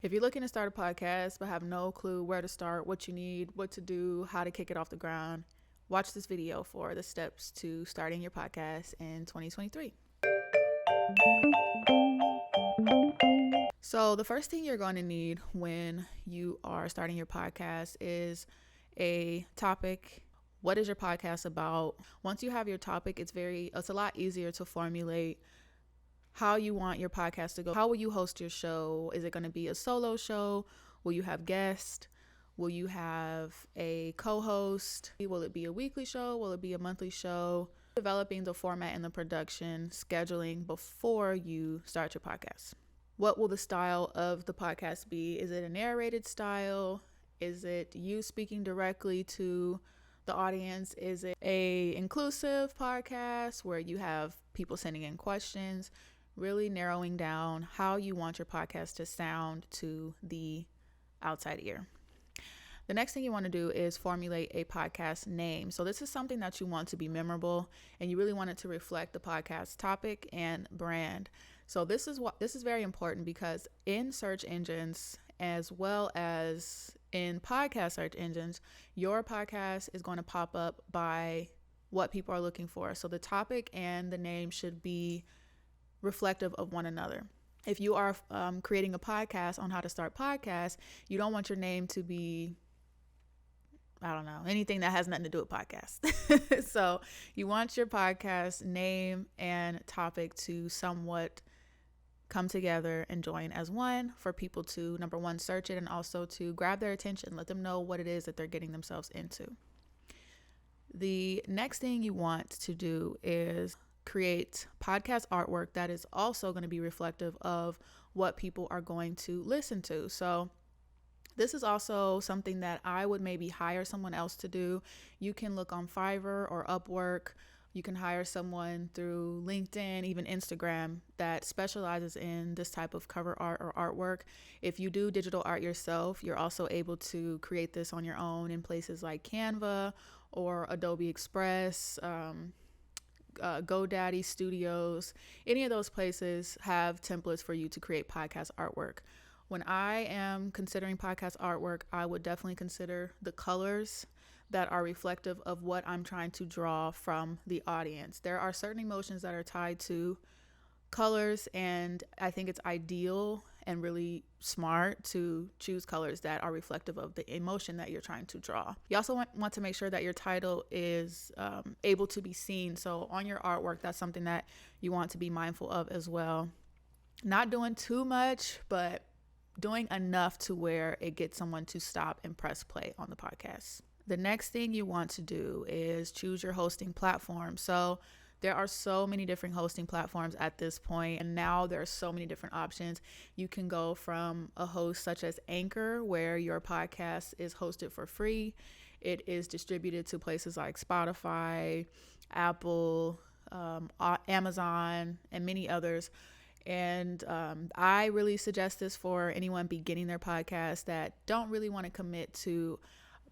If you're looking to start a podcast but have no clue where to start, what you need, what to do, how to kick it off the ground, watch this video for the steps to starting your podcast in 2023. So the first thing you're going to need when you are starting your podcast is a topic. What is your podcast about? Once you have your topic, it's a lot easier to formulate how you want your podcast to go. How will you host your show? Is it going to be a solo show? Will you have guests? Will you have a co-host? Will it be a weekly show? Will it be a monthly show? Developing the format and the production, scheduling before you start your podcast. What will the style of the podcast be? Is it a narrated style? Is it you speaking directly to the audience? Is it a inclusive podcast where you have people sending in questions? Really narrowing down how you want your podcast to sound to the outside ear. The next thing you want to do is formulate a podcast name. So this is something that you want to be memorable, and you really want it to reflect the podcast topic and brand. So this is very important because in search engines as well as in podcast search engines, your podcast is going to pop up by what people are looking for. So the topic and the name should be reflective of one another. If you are creating a podcast on how to start podcasts, you don't want your name to be, anything that has nothing to do with podcasts. So you want your podcast name and topic to somewhat come together and join as one for people to, number one, search it, and also to grab their attention, let them know what it is that they're getting themselves into. The next thing you want to do is create podcast artwork that is also going to be reflective of what people are going to listen to. So this is also something that I would maybe hire someone else to do. You can look on Fiverr or Upwork. You can hire someone through LinkedIn, even Instagram, that specializes in this type of cover art or artwork. If you do digital art yourself, you're also able to create this on your own in places like Canva or Adobe Express, GoDaddy Studios. Any of those places have templates for you to create podcast artwork. When I am considering podcast artwork, I would definitely consider the colors that are reflective of what I'm trying to draw from the audience. There are certain emotions that are tied to colors, and I think it's ideal and really smart to choose colors that are reflective of the emotion that you're trying to draw. You also want to make sure that your title is able to be seen. So on your artwork, that's something that you want to be mindful of as well. Not doing too much, but doing enough to where it gets someone to stop and press play on the podcast. The next thing you want to do is choose your hosting platform. So there are so many different hosting platforms at this point, and now there are so many different options. You can go from a host such as Anchor, where your podcast is hosted for free. It is distributed to places like Spotify, Apple, Amazon, and many others. And I really suggest this for anyone beginning their podcast that don't really want to commit to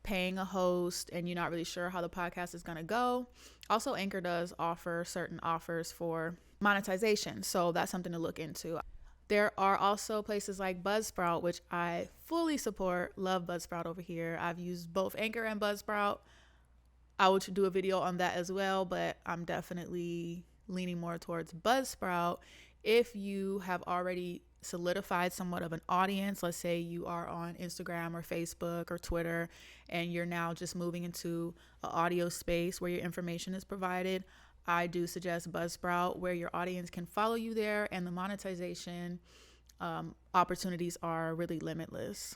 paying a host and you're not really sure how the podcast is going to go. Also, Anchor does offer certain offers for monetization, so that's something to look into. There are also places like Buzzsprout, which I fully support. Love Buzzsprout over here. I've used both Anchor and Buzzsprout. I would do a video on that as well, but I'm definitely leaning more towards Buzzsprout. If you have already solidified somewhat of an audience, let's say you are on Instagram or Facebook or Twitter, and you're now just moving into an audio space where your information is provided, I do suggest Buzzsprout, where your audience can follow you there, and the monetization opportunities are really limitless.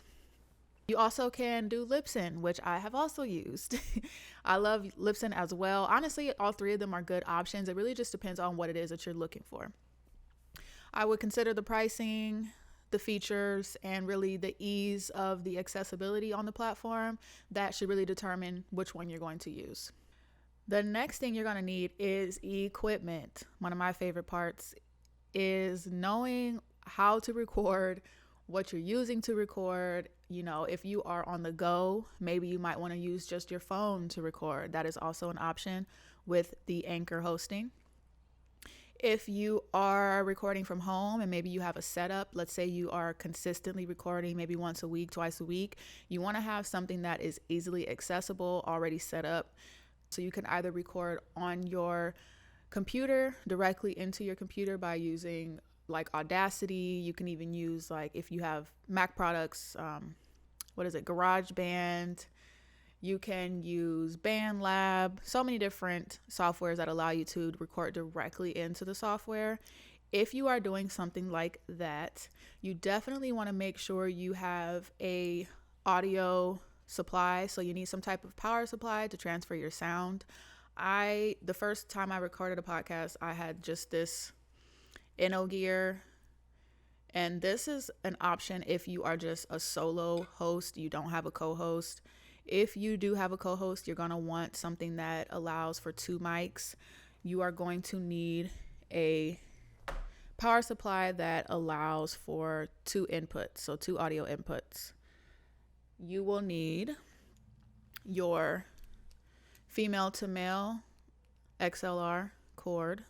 You also can do Libsyn, which I have also used. I love Libsyn as well. Honestly, all three of them are good options. It really just depends on what it is that you're looking for. I would consider the pricing, the features, and really the ease of the accessibility on the platform. That should really determine which one you're going to use. The next thing you're going to need is equipment. One of my favorite parts is knowing how to record, what you're using to record. You know, if you are on the go, maybe you might want to use just your phone to record. That is also an option with the Anchor hosting. If you are recording from home and maybe you have a setup, let's say you are consistently recording maybe once a week, twice a week, you want to have something that is easily accessible, already set up. So you can either record on your computer, directly into your computer by using like Audacity. You can even use, like, if you have Mac products, GarageBand. You can use BandLab, so many different softwares that allow you to record directly into the software. If you are doing something like that, you definitely want to make sure you have a audio supply. So you need some type of power supply to transfer your sound. The first time I recorded a podcast, I had just this Inno gear. And this is an option if you are just a solo host, you don't have a co-host. If you do have a co-host, you're going to want something that allows for 2 mics. You are going to need a power supply that allows for 2 inputs, so 2 audio inputs. You will need your female to male XLR cord,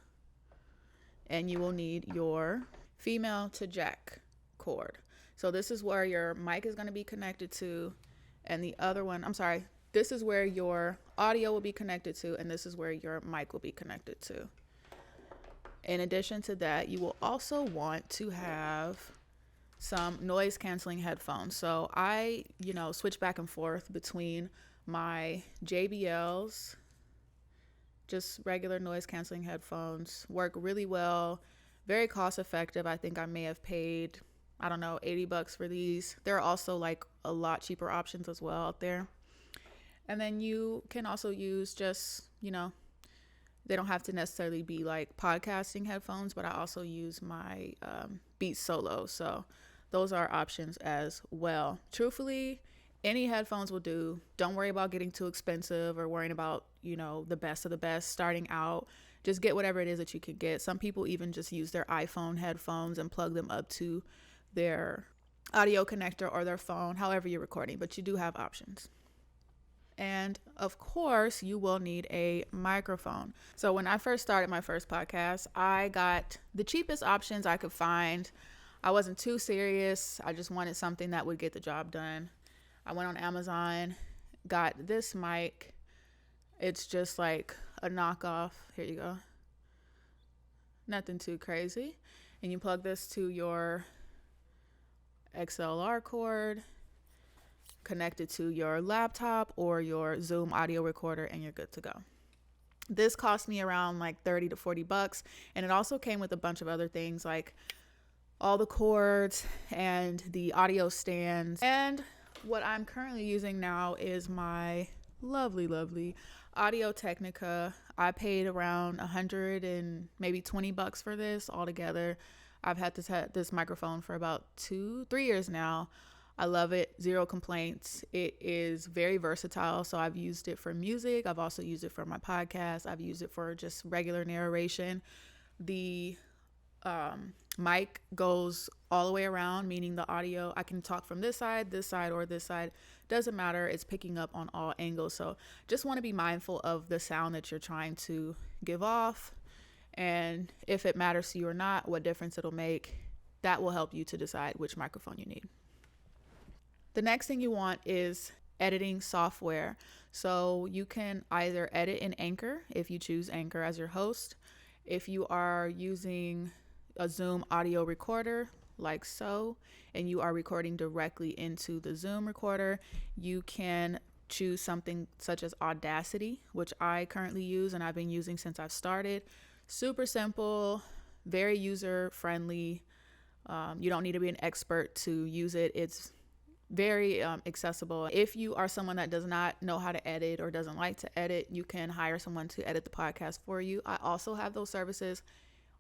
and you will need your female to jack cord. So this is where your mic is going to be connected to, and the other one, this is where your audio will be connected to, and this is where your mic will be connected to. In addition to that, you will also want to have some noise canceling headphones. So I, switch back and forth between my JBLs, just regular noise canceling headphones, work really well, very cost effective. I think I may have paid, $80 for these. There are also like a lot cheaper options as well out there. And then you can also use just, they don't have to necessarily be like podcasting headphones, but I also use my Beats Solo. So those are options as well. Truthfully, any headphones will do. Don't worry about getting too expensive or worrying about, the best of the best starting out. Just get whatever it is that you can get. Some people even just use their iPhone headphones and plug them up to their audio connector or their phone, however you're recording, but you do have options. And of course, you will need a microphone. So when I first started my first podcast, I got the cheapest options I could find. I wasn't too serious. I just wanted something that would get the job done. I went on Amazon, got this mic. It's just like a knockoff. Here you go. Nothing too crazy. And you plug this to your XLR cord, connect it to your laptop or your Zoom audio recorder, and you're good to go. This cost me around like $30 to $40, and it also came with a bunch of other things like all the cords and the audio stands. And what I'm currently using now is my lovely Audio Technica. I paid around $100 and maybe $20 for this altogether. I've had this microphone for about 2-3 years now. I love it. Zero complaints. It is very versatile. So I've used it for music. I've also used it for my podcast. I've used it for just regular narration. The mic goes all the way around, meaning the audio, I can talk from this side, or this side. Doesn't matter. It's picking up on all angles. So just want to be mindful of the sound that you're trying to give off. And if it matters to you or not, what difference it'll make, that will help you to decide which microphone you need. The next thing you want is editing software. So you can either edit in Anchor if you choose Anchor as your host. If you are using a Zoom audio recorder like so, and you are recording directly into the Zoom recorder, you can choose something such as Audacity, which I currently use and I've been using since I've started. Super simple, very user friendly. You don't need to be an expert to use it. It's very accessible. If you are someone that does not know how to edit or doesn't like to edit, you can hire someone to edit the podcast for you. I also have those services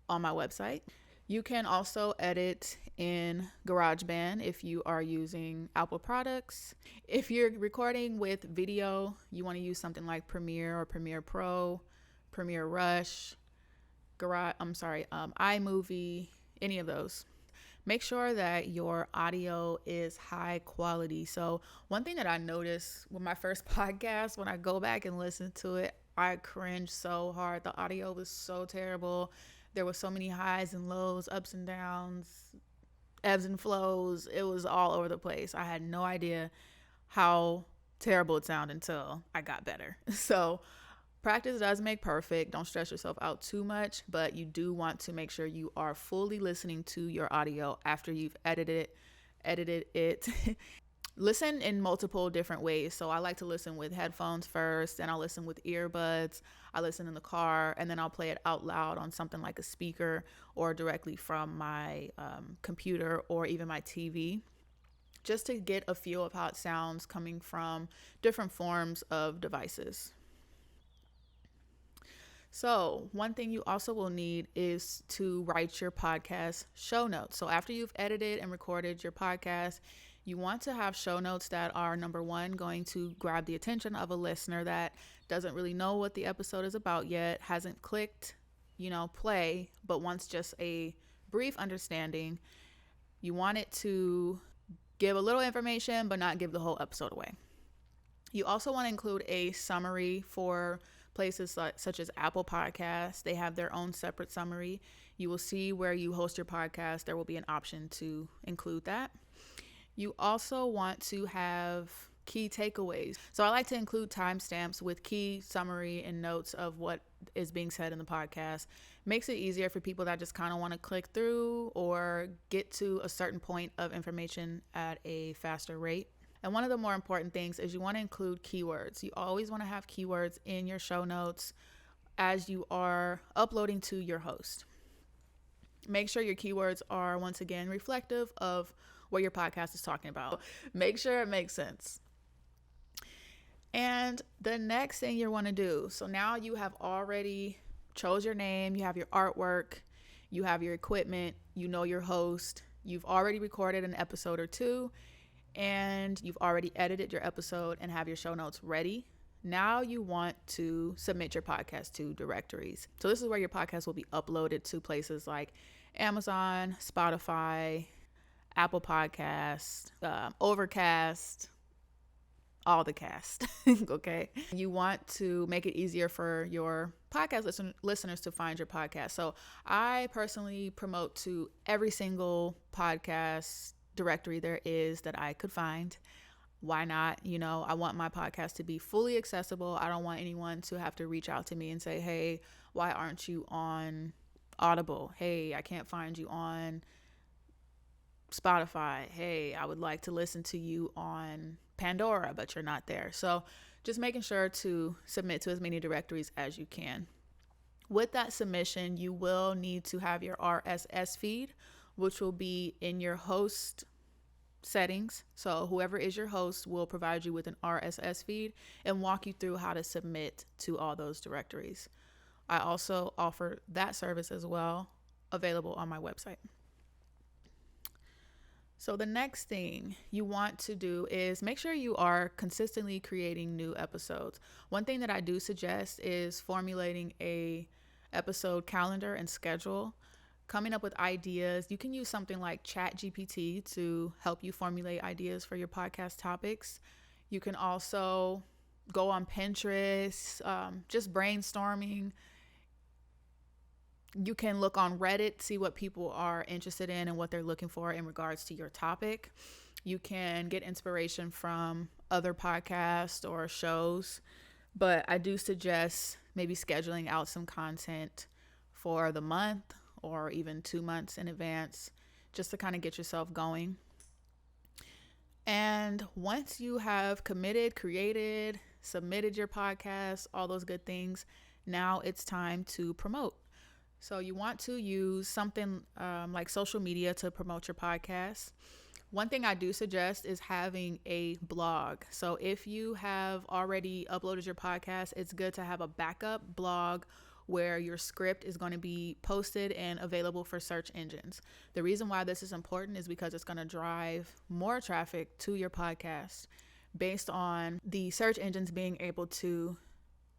on my website. You can also edit in GarageBand if you are using Apple products. If you're recording with video, you want to use something like Premiere or Premiere Pro, Premiere Rush, iMovie, any of those. Make sure that your audio is high quality. So one thing that I noticed with my first podcast, when I go back and listen to it, I cringed so hard. The audio was so terrible. There were so many highs and lows, ups and downs, ebbs and flows. It was all over the place. I had no idea how terrible it sounded until I got better. So practice does make perfect. Don't stress yourself out too much, but you do want to make sure you are fully listening to your audio after you've edited it. Listen in multiple different ways. So I like to listen with headphones first, and I'll listen with earbuds. I listen in the car, and then I'll play it out loud on something like a speaker or directly from my computer or even my TV, just to get a feel of how it sounds coming from different forms of devices. So one thing you also will need is to write your podcast show notes. So after you've edited and recorded your podcast, you want to have show notes that are, number one, going to grab the attention of a listener that doesn't really know what the episode is about yet, hasn't clicked, play, but wants just a brief understanding. You want it to give a little information, but not give the whole episode away. You also want to include a summary for places such as Apple Podcasts. They have their own separate summary. You will see where you host your podcast. There will be an option to include that. You also want to have key takeaways. So I like to include timestamps with key summary and notes of what is being said in the podcast. Makes it easier for people that just kind of want to click through or get to a certain point of information at a faster rate. And one of the more important things is you want to include keywords. You always want to have keywords in your show notes as you are uploading to your host. Make sure your keywords are, once again, reflective of what your podcast is talking about. Make sure it makes sense. And the next thing you want to do, so now you have already chose your name, you have your artwork, you have your equipment, you know your host, you've already recorded an episode or two, and you've already edited your episode and have your show notes ready. Now you want to submit your podcast to directories. So this is where your podcast will be uploaded to places like Amazon, Spotify, Apple Podcasts, Overcast, all the cast. Okay. You want to make it easier for your podcast listeners to find your podcast. So I personally promote to every single podcast directory there is that I could find. Why not? I want my podcast to be fully accessible. I don't want anyone to have to reach out to me and say, hey, why aren't you on Audible? Hey, I can't find you on Spotify. Hey, I would like to listen to you on Pandora, but you're not there. So just making sure to submit to as many directories as you can. With that submission, you will need to have your RSS feed, which will be in your host settings. So whoever is your host will provide you with an RSS feed and walk you through how to submit to all those directories. I also offer that service as well, available on my website. So the next thing you want to do is make sure you are consistently creating new episodes. One thing that I do suggest is formulating a episode calendar and schedule, coming up with ideas. You can use something like ChatGPT to help you formulate ideas for your podcast topics. You can also go on Pinterest, just brainstorming. You can look on Reddit, see what people are interested in and what they're looking for in regards to your topic. You can get inspiration from other podcasts or shows, but I do suggest maybe scheduling out some content for the month or even 2 months in advance, just to kind of get yourself going. And once you have committed, created, submitted your podcast, all those good things, now it's time to promote. So you want to use something like social media to promote your podcast. One thing I do suggest is having a blog. So if you have already uploaded your podcast, it's good to have a backup blog where your script is going to be posted and available for search engines. The reason why this is important is because it's going to drive more traffic to your podcast based on the search engines being able to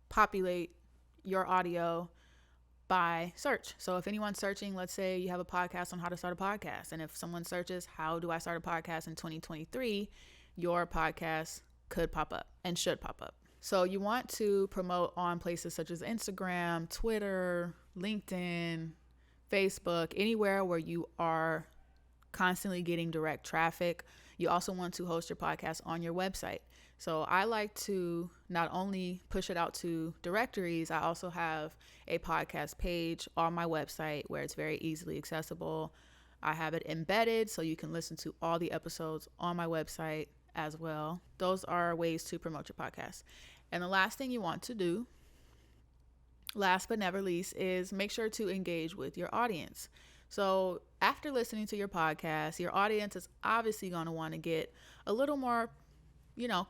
populate your audio by search. So if anyone's searching, let's say you have a podcast on how to start a podcast, and if someone searches, how do I start a podcast in 2023, your podcast could pop up and should pop up. So you want to promote on places such as Instagram, Twitter, LinkedIn, Facebook, anywhere where you are constantly getting direct traffic. You also want to host your podcast on your website. So I like to not only push it out to directories, I also have a podcast page on my website where it's very easily accessible. I have it embedded so you can listen to all the episodes on my website as well. Those are ways to promote your podcast. And the last thing you want to do, last but never least, is make sure to engage with your audience. So after listening to your podcast, your audience is obviously going to want to get a little more,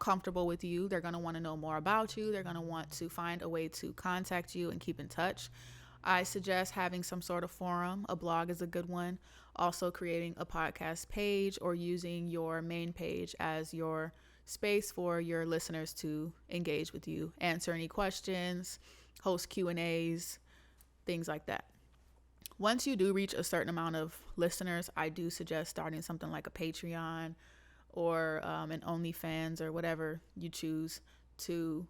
comfortable with you. They're going to want to know more about you. They're going to want to find a way to contact you and keep in touch. I suggest having some sort of forum. A blog is a good one. Also creating a podcast page or using your main page as your space for your listeners to engage with you, answer any questions, host Q&As, things like that. Once you do reach a certain amount of listeners, I do suggest starting something like a Patreon or an OnlyFans or whatever you choose to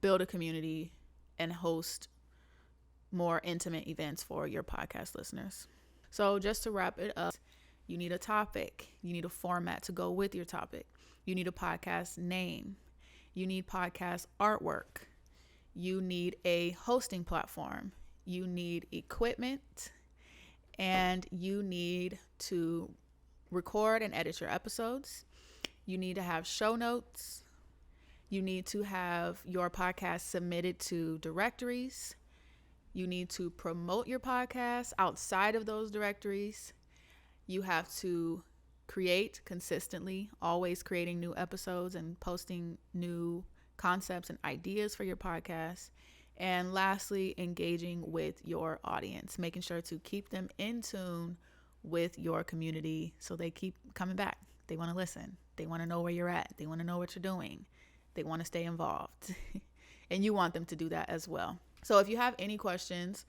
build a community and host more intimate events for your podcast listeners. So just to wrap it up, you need a topic. You need a format to go with your topic. You need a podcast name. You need podcast artwork. You need a hosting platform. You need equipment. And you need to record and edit your episodes. You need to have show notes. You need to have your podcast submitted to directories. You need to promote your podcast outside of those directories. You have to create consistently, always creating new episodes and posting new concepts and ideas for your podcast. And lastly, engaging with your audience, making sure to keep them in tune with your community so they keep coming back. They want to listen. They want to know where you're at. They want to know what you're doing. They want to stay involved. And you want them to do that as well. So if you have any questions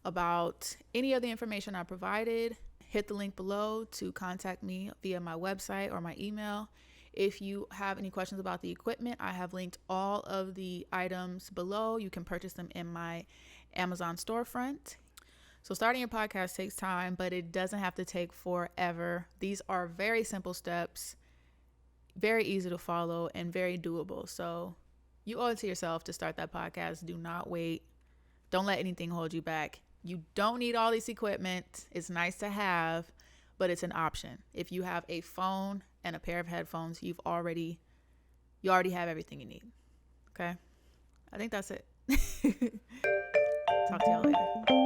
about any of the information I provided, hit the link below to contact me via my website or my email. If you have any questions about the equipment, I have linked all of the items below. You can purchase them in my Amazon storefront. So starting your podcast takes time, but it doesn't have to take forever. These are very simple steps, very easy to follow, and very doable. So you owe it to yourself to start that podcast. Do not wait. Don't let anything hold you back. You don't need all this equipment. It's nice to have, but it's an option. If you have a phone and a pair of headphones, you already have everything you need. Okay? I think that's it. Talk to y'all later.